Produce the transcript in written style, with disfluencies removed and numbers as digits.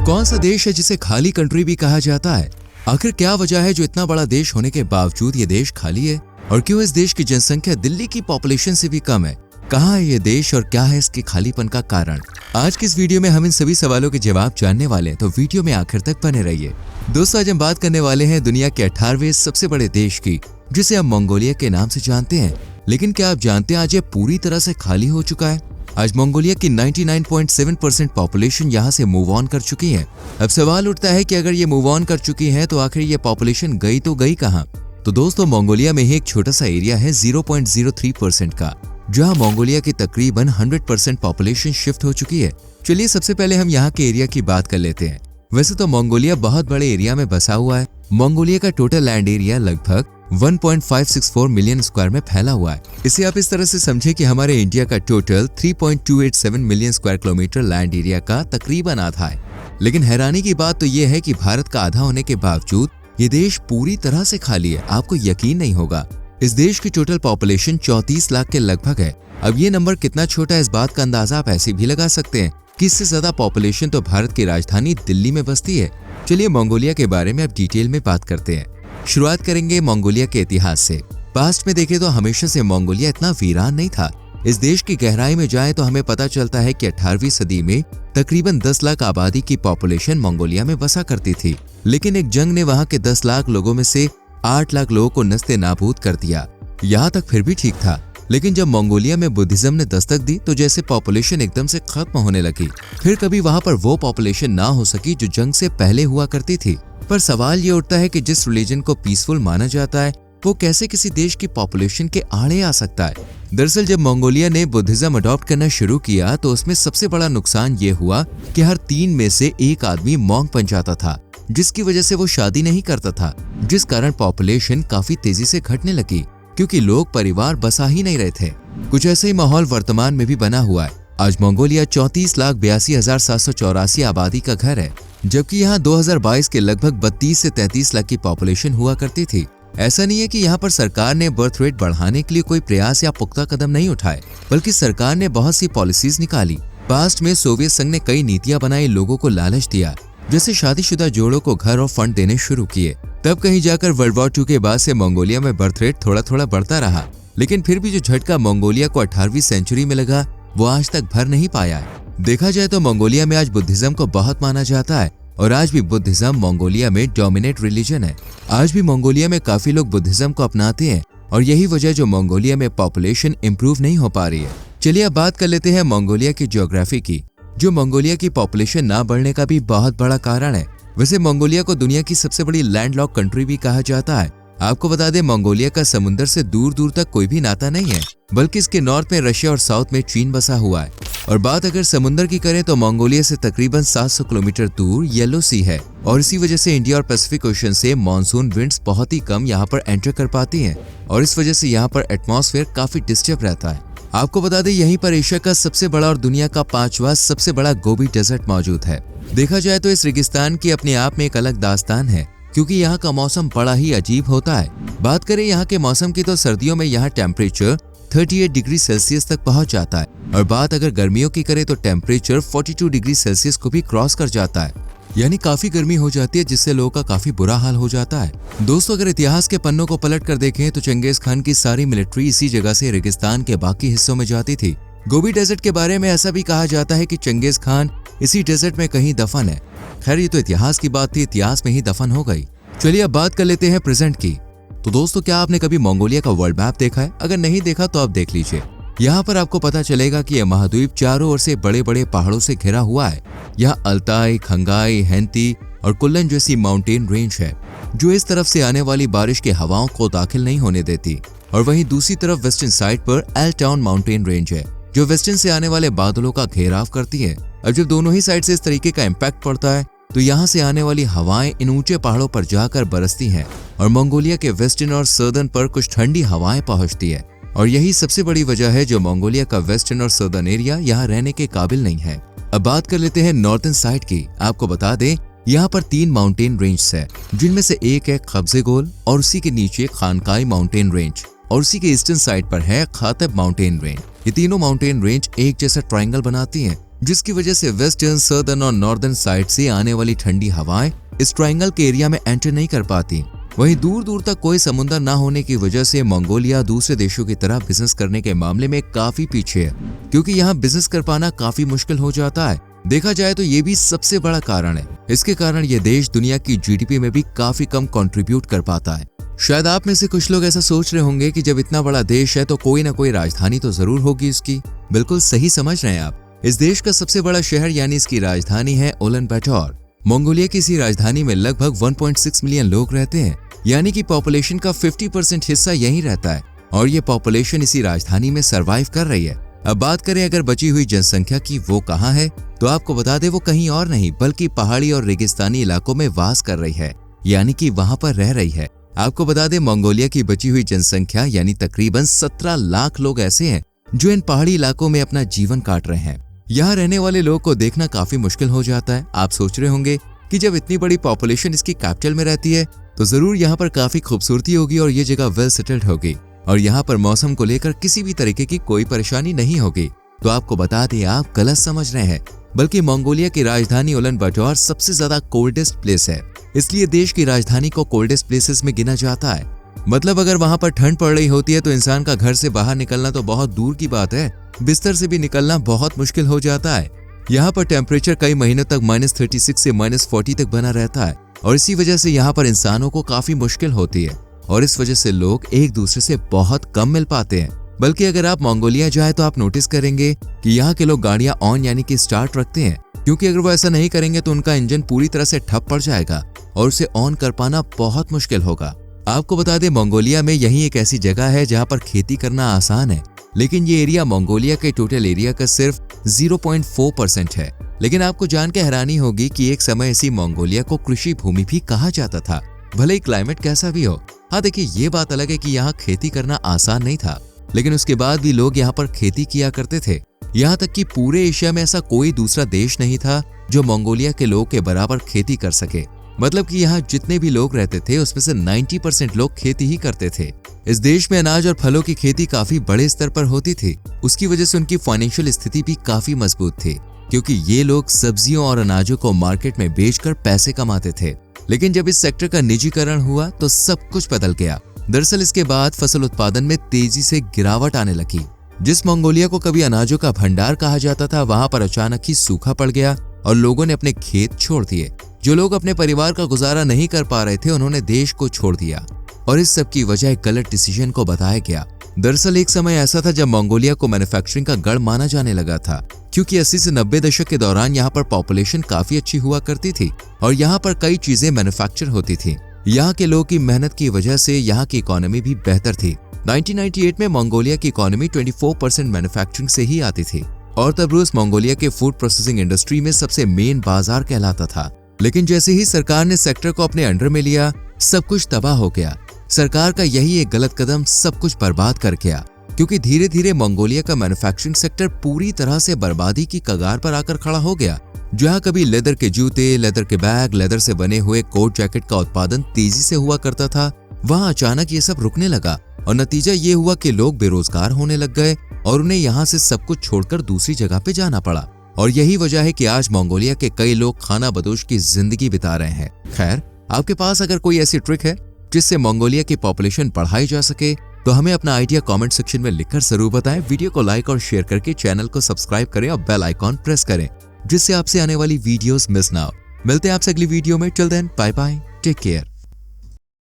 कौन सा देश है जिसे खाली कंट्री भी कहा जाता है? आखिर क्या वजह है जो इतना बड़ा देश होने के बावजूद ये देश खाली है? और क्यों इस देश की जनसंख्या दिल्ली की पॉपुलेशन से भी कम है? कहाँ है ये देश और क्या है इसके खालीपन का कारण? आज की इस वीडियो में हम इन सभी सवालों के जवाब जानने वाले हैं, तो वीडियो में आखिर तक बने रहिए। दोस्तों, आज हम बात करने वाले हैं दुनिया के 18वें सबसे बड़े देश की, जिसे हम मंगोलिया के नाम से जानते हैं। लेकिन क्या आप जानते हैं आज ये पूरी तरह से खाली हो चुका है? आज मंगोलिया की 99.7% पॉपुलेशन यहाँ से मूव ऑन कर चुकी है। अब सवाल उठता है कि अगर ये मूव ऑन कर चुकी है तो आखिर ये पॉपुलेशन गई तो गई कहाँ? तो दोस्तों, मंगोलिया में ही एक छोटा सा एरिया है 0.03% का, जहाँ मंगोलिया की तकरीबन 100% पॉपुलेशन शिफ्ट हो चुकी है। चलिए सबसे पहले हम यहाँ के एरिया की बात कर लेते हैं। वैसे तो मंगोलिया बहुत बड़े एरिया में बसा हुआ है। मंगोलिया का टोटल लैंड एरिया लगभग 1.564 मिलियन स्क्वायर में फैला हुआ है। इसे आप इस तरह से समझे कि हमारे इंडिया का total 3.287 million square kilometre land area का तकरीबन आधा है। लेकिन हैरानी की बात तो यह है कि भारत का आधा होने के बावजूद ये देश पूरी तरह से खाली है। आपको यकीन नहीं होगा, इस देश की टोटल पॉपुलेशन 34 लाख के लगभग है। अब ये नंबर कितना छोटा है, इस बात का अंदाजा आप ऐसे भी लगा सकते हैं कि इससे ज्यादा पॉपुलेशन तो भारत की राजधानी दिल्ली में बसती है। चलिए मंगोलिया के बारे में अब डिटेल में बात करते हैं। शुरुआत करेंगे मंगोलिया के इतिहास से। पास्ट में देखें तो हमेशा से मंगोलिया इतना वीरान नहीं था। इस देश की गहराई में जाए तो हमें पता चलता है कि 18वीं सदी में तकरीबन 10 लाख आबादी की पॉपुलेशन मंगोलिया में बसा करती थी। लेकिन एक जंग ने वहां के 10 लाख लोगों में से 8 लाख लोगों को नस्ते नाबूद कर दिया। यहाँ तक फिर भी ठीक था, लेकिन जब मंगोलिया में बुद्धिज्म ने दस्तक दी तो जैसे पॉपुलेशन एकदम से खत्म होने लगी। फिर कभी वहां पर वो पॉपुलेशन ना हो सकी जो जंग से पहले हुआ करती थी। पर सवाल ये उठता है कि जिस रिलीजन को पीसफुल माना जाता है वो कैसे किसी देश की पॉपुलेशन के आड़े आ सकता है? दरअसल जब मंगोलिया ने बुद्धिज्म अडॉप्ट करना शुरू किया तो उसमें सबसे बड़ा नुकसान ये हुआ कि हर 3 में से एक आदमी मॉन्क बन जाता था, जिसकी वजह से वो शादी नहीं करता था, जिस कारण पॉपुलेशन काफी तेजी से घटने लगी क्योंकि लोग परिवार बसा ही नहीं रहे थे। कुछ ऐसे ही माहौल वर्तमान में भी बना हुआ है। आज मंगोलिया 34,82,784 आबादी का घर है, जबकि यहाँ 2022 के लगभग 32 से 33 लाख की पॉपुलेशन हुआ करती थी। ऐसा नहीं है कि यहाँ पर सरकार ने बर्थ रेट बढ़ाने के लिए कोई प्रयास या पुख्ता कदम नहीं उठाए, बल्कि सरकार ने बहुत सी पॉलिसीज निकाली। पास्ट में सोवियत संघ ने कई नीतियां बनाई, लोगों को लालच दिया, जैसे शादीशुदा जोड़ों को घर और फंड देने शुरू किए। तब कहीं जाकर वर्ल्ड वॉर 2 के बाद से मंगोलिया में बर्थ रेट थोड़ा थोड़ा बढ़ता रहा, लेकिन फिर भी जो झटका मंगोलिया को 18वीं सेंचुरी में लगा वो आज तक भर नहीं पाया है। देखा जाए तो मंगोलिया में आज बुद्धिज्म को बहुत माना जाता है और आज भी बुद्धिज्म मंगोलिया में डोमिनेट रिलीजन है। आज भी मंगोलिया में काफी लोग बुद्धिज्म को अपनाते हैं और यही वजह जो मंगोलिया में पॉपुलेशन इंप्रूव नहीं हो पा रही है। चलिए अब बात कर लेते हैं मंगोलिया की ज्योग्राफी की, जो मंगोलिया की पॉपुलेशन ना बढ़ने का भी बहुत बड़ा कारण है। वैसे मंगोलिया को दुनिया की सबसे बड़ी लैंडलॉक कंट्री भी कहा जाता है। आपको बता दें, मंगोलिया का समुद्र से दूर दूर तक कोई भी नाता नहीं है, बल्कि इसके नॉर्थ में रशिया और साउथ में चीन बसा हुआ है। और बात अगर समुद्र की करें तो मंगोलिया से तकरीबन 700 किलोमीटर दूर येलो सी है और इसी वजह से इंडिया और पैसिफिक ओशन से मॉनसून विंड्स बहुत ही कम यहाँ पर एंटर कर पाती हैं और इस वजह से यहाँ पर एटमॉस्फेयर काफी डिस्टर्ब रहता है। आपको बता दें, यहीं पर एशिया का सबसे बड़ा और दुनिया का 5वां सबसे बड़ा गोबी डेजर्ट मौजूद है। देखा जाए तो इस रेगिस्तान की अपने आप में एक अलग दास्तान है, क्योंकि यहाँ का मौसम बड़ा ही अजीब होता है। बात करें यहाँ के मौसम की तो सर्दियों में यहाँ टेम्परेचर 38 डिग्री सेल्सियस तक पहुँच जाता है और बात अगर गर्मियों की करें तो टेम्परेचर 42 डिग्री सेल्सियस को भी क्रॉस कर जाता है। यानी काफी गर्मी हो जाती है, जिससे लोगों का काफी बुरा हाल हो जाता है। दोस्तों, अगर इतिहास के पन्नों को पलट कर देखें तो चंगेज खान की सारी मिलिट्री इसी जगह से रेगिस्तान के बाकी हिस्सों में जाती थी। गोबी डेजर्ट के बारे में ऐसा भी कहा जाता है कि चंगेज खान इसी डेजर्ट में कहीं दफन है। खैर, ये तो इतिहास की बात थी, इतिहास में ही दफन हो गई। चलिए अब बात कर लेते हैं प्रेजेंट की। तो दोस्तों, क्या आपने कभी मंगोलिया का वर्ल्ड मैप देखा है? अगर नहीं देखा तो आप देख लीजिए। यहाँ पर आपको पता चलेगा कि यह महाद्वीप चारों ओर से बड़े बड़े पहाड़ों से घिरा हुआ है। यहाँ अल्ताई, खंगाई, हेंती और कुल्लन जैसी माउंटेन रेंज है, जो इस तरफ से आने वाली बारिश की हवाओं को दाखिल नहीं होने देती। और वहीं दूसरी तरफ वेस्टर्न साइड पर एल टाउन माउंटेन रेंज है, जो वेस्टर्न से आने वाले बादलों का घेराव करती है। अब जब दोनों ही साइड से इस तरीके का इम्पैक्ट पड़ता है तो यहाँ से आने वाली हवाएं इन ऊंचे पहाड़ों पर जाकर बरसती हैं और मंगोलिया के वेस्टर्न और सर्दर्न पर कुछ ठंडी हवाएं पहुंचती है। और यही सबसे बड़ी वजह है जो मंगोलिया का वेस्टर्न और सर्दर्न एरिया यहाँ रहने के काबिल नहीं है। अब बात कर लेते हैं नॉर्थन साइड की। आपको बता दें, यहाँ पर 3 माउंटेन रेंज है, जिनमें से एक है खब्जेगोल और उसी के नीचे खानकाई माउंटेन रेंज और उसी के ईस्टर्न साइड पर है खातब माउंटेन रेंज। ये तीनों माउंटेन रेंज एक जैसा ट्रायंगल बनाती हैं जिसकी वजह से वेस्टर्न, सदर्न और नॉर्दर्न साइड से आने वाली ठंडी हवाएं इस ट्रायंगल के एरिया में एंटर नहीं कर पाती। वहीं दूर दूर तक कोई समुद्र ना होने की वजह से मंगोलिया दूसरे देशों की तरह बिजनेस करने के मामले में काफी पीछे है, क्योंकि यहाँ बिजनेस कर पाना काफी मुश्किल हो जाता है। देखा जाए तो ये भी सबसे बड़ा कारण है। इसके कारण ये देश दुनिया की जीडीपी में भी काफी कम कंट्रीब्यूट कर पाता है। शायद आप में से कुछ लोग ऐसा सोच रहे होंगे कि जब इतना बड़ा देश है तो कोई ना कोई राजधानी तो जरूर होगी इसकी। बिल्कुल सही समझ रहे हैं आप। इस देश का सबसे बड़ा शहर यानी इसकी राजधानी है उलानबाटर। मंगोलिया की इसी राजधानी में लगभग 1.6 मिलियन लोग रहते हैं, यानी कि पॉपुलेशन का 50% हिस्सा यहीं रहता है और ये पॉपुलेशन इसी राजधानी में सरवाइव कर रही है। अब बात करें अगर बची हुई जनसंख्या की, वो कहाँ है, तो आपको बता दें वो कहीं और नहीं बल्कि पहाड़ी और रेगिस्तानी इलाकों में वास कर रही है, यानी कि वहां पर रह रही है। आपको बता दें मंगोलिया की बची हुई जनसंख्या यानी तकरीबन 17 लाख लोग ऐसे हैं जो इन पहाड़ी इलाकों में अपना जीवन काट रहे हैं। यहाँ रहने वाले लोग को देखना काफी मुश्किल हो जाता है। आप सोच रहे होंगे कि जब इतनी बड़ी पॉपुलेशन इसकी कैपिटल में रहती है तो जरूर यहाँ पर काफी खूबसूरती होगी और ये जगह वेल सेटल्ड होगी और यहाँ पर मौसम को लेकर किसी भी तरीके की कोई परेशानी नहीं होगी। तो आपको बता दें आप गलत समझ रहे हैं, बल्कि मंगोलिया की राजधानी उलानबाटर सबसे ज्यादा कोल्डेस्ट प्लेस है, इसलिए देश की राजधानी को कोल्डेस्ट प्लेसेस में गिना जाता है। मतलब अगर वहां पर ठंड पड़ रही होती है तो इंसान का घर से बाहर निकलना तो बहुत दूर की बात है, बिस्तर से भी निकलना बहुत मुश्किल हो जाता है। यहाँ पर टेम्परेचर कई महीनों तक -36 से -40 तक बना रहता है और इसी वजह से यहाँ पर इंसानों को काफी मुश्किल होती है और इस वजह से लोग एक दूसरे से बहुत कम मिल पाते हैं। बल्कि अगर आप मंगोलिया जाए तो आप नोटिस करेंगे कि यहाँ के लोग गाड़ियां ऑन यानी कि स्टार्ट रखते हैं, क्योंकि अगर वो ऐसा नहीं करेंगे तो उनका इंजन पूरी तरह से ठप पड़ जाएगा और उसे ऑन कर पाना बहुत मुश्किल होगा। आपको बता दें मंगोलिया में यही एक ऐसी जगह है जहाँ पर खेती करना आसान है, लेकिन ये एरिया मंगोलिया के टोटल एरिया का सिर्फ 0.4% है। लेकिन आपको जान के हैरानी होगी कि एक समय ऐसी मंगोलिया को कृषि भूमि भी कहा जाता था, भले ही क्लाइमेट कैसा भी हो। हाँ देखिए, ये बात अलग है कि यहाँ खेती करना आसान नहीं था, लेकिन उसके बाद भी लोग यहाँ पर खेती किया करते थे। यहाँ तक कि पूरे एशिया में ऐसा कोई दूसरा देश नहीं था जो मंगोलिया के लोग के बराबर खेती कर सके। मतलब कि यहाँ जितने भी लोग रहते थे उसमें से 90% लोग खेती ही करते थे। इस देश में अनाज और फलों की खेती काफी बड़े स्तर पर होती थी। उसकी वजह से उनकी फाइनेंशियल स्थिति भी काफी मजबूत थी, क्योंकि ये लोग सब्जियों और अनाजों को मार्केट में बेचकर पैसे कमाते थे। लेकिन जब इस सेक्टर का निजीकरण हुआ तो सब कुछ बदल गया। दरअसल इसके बाद फसल उत्पादन में तेजी से गिरावट आने लगी। जिस मंगोलिया को कभी अनाजों का भंडार कहा जाता था, वहां पर अचानक ही सूखा पड़ गया और लोगों ने अपने खेत छोड़ दिए। जो लोग अपने परिवार का गुजारा नहीं कर पा रहे थे उन्होंने देश को छोड़ दिया और इस सब की वजह एक गलत डिसीजन को बताया गया। दरअसल एक समय ऐसा था जब मंगोलिया को मैन्युफैक्चरिंग का गढ़ माना जाने लगा था, क्योंकि 80 से 90 दशक के दौरान यहाँ पर पॉपुलेशन काफी अच्छी हुआ करती थी और यहाँ पर कई चीजें मैन्युफैक्चर होती थी। यहाँ के लोगों की मेहनत की वजह से यहाँ की इकोनॉमी भी बेहतर थी। 1998 में मंगोलिया की इकोनॉमी 24% मैन्युफैक्चरिंग से ही आती थी और तब रूस मंगोलिया के फूड प्रोसेसिंग इंडस्ट्री में सबसे मेन बाजार कहलाता था। लेकिन जैसे ही सरकार ने सेक्टर को अपने अंडर में लिया, सब कुछ तबाह हो गया। सरकार का यही एक गलत कदम सब कुछ बर्बाद कर गया, क्योंकि धीरे धीरे मंगोलिया का मैन्युफैक्चरिंग सेक्टर पूरी तरह से बर्बादी की कगार पर आकर खड़ा हो गया। जहाँ कभी लेदर के जूते, लेदर के बैग, लेदर से बने हुए कोट जैकेट का उत्पादन तेजी से हुआ करता था, वहाँ अचानक ये सब रुकने लगा और नतीजा ये हुआ कि लोग बेरोजगार होने लग गए और उन्हें यहाँ से सब कुछ छोड़कर दूसरी जगह पे जाना पड़ा। और यही वजह है कि आज मंगोलिया के कई लोग खाना बदोश की जिंदगी बिता रहे हैं। खैर, आपके पास अगर कोई ऐसी ट्रिक है जिससे मंगोलिया की पॉपुलेशन बढ़ाई जा सके तो हमें अपना आइडिया कमेंट सेक्शन में लिखकर जरूर बताएं। वीडियो को लाइक और शेयर करके चैनल को सब्सक्राइब करें और बेल आइकॉन प्रेस करें, जिससे आपसे आने वाली वीडियोस मिस ना हो। मिलते हैं आपसे अगली वीडियो में। Till then, bye bye, take care.